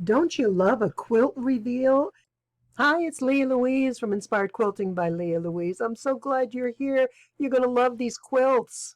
Don't you love a quilt reveal? Hi, it's Leah Louise from Inspired Quilting by Leah Louise. I'm so glad you're here. You're going to love these quilts.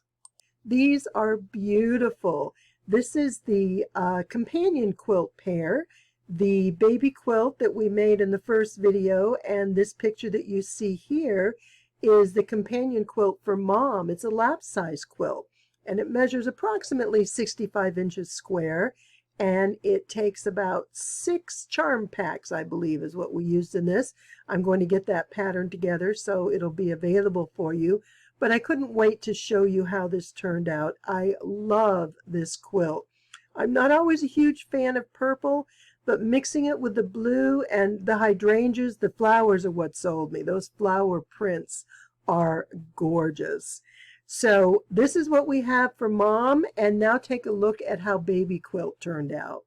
These are beautiful. This is the companion quilt pair, the baby quilt that we made in the first video, and this picture that you see here is the companion quilt for mom. It's a lap size quilt, and it measures approximately 65 inches square, and it takes about 6 charm packs, I believe, is what we used in this. I'm going to get that pattern together so it'll be available for you. But I couldn't wait to show you how this turned out. I love this quilt. I'm not always a huge fan of purple, but mixing it with the blue and the hydrangeas, the flowers are what sold me. Those flower prints are gorgeous. So this is what we have for mom, and now take a look at how baby quilt turned out.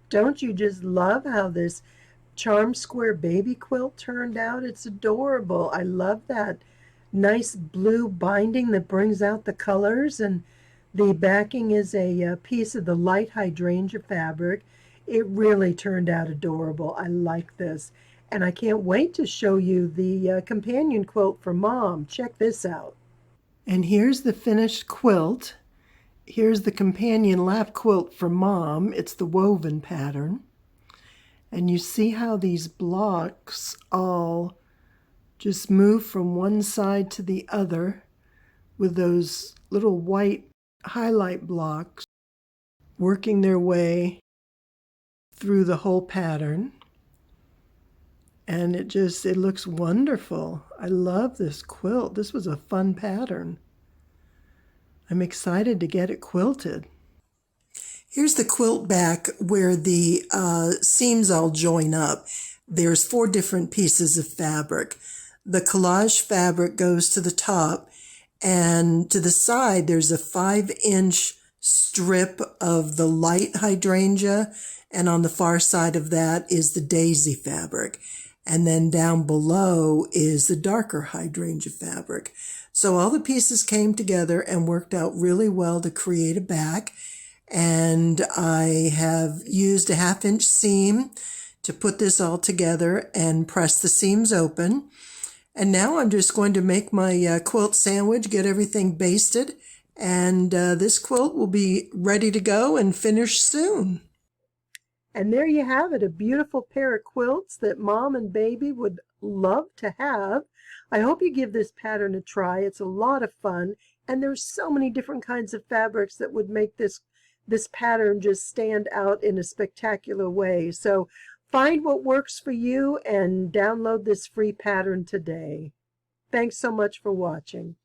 Don't you just love how this charm square baby quilt turned out? It's adorable. I love that nice blue binding that brings out the colors, and the backing is a piece of the light hydrangea fabric. It really turned out adorable. I like this. And I can't wait to show you the companion quilt for mom. Check this out. And here's the finished quilt. Here's the companion lap quilt for mom. It's the woven pattern. And you see how these blocks all just move from one side to the other with those little white highlight blocks working their way through the whole pattern. And it looks wonderful. I love this quilt. This was a fun pattern. I'm excited to get it quilted. Here's the quilt back where the seams all join up. There's 4 different pieces of fabric. The collage fabric goes to the top, and to the side there's a 5-inch strip of the light hydrangea, and on the far side of that is the daisy fabric. And then down below is the darker hydrangea fabric. So all the pieces came together and worked out really well to create a back. And I have used a 1/2-inch seam to put this all together and press the seams open. And now I'm just going to make my quilt sandwich, get everything basted, and this quilt will be ready to go and finished soon. And there you have it, a beautiful pair of quilts that mom and baby would love to have. I hope you give this pattern a try. It's a lot of fun, and there's so many different kinds of fabrics that would make this pattern just stand out in a spectacular way. So find what works for you and download this free pattern today. Thanks so much for watching.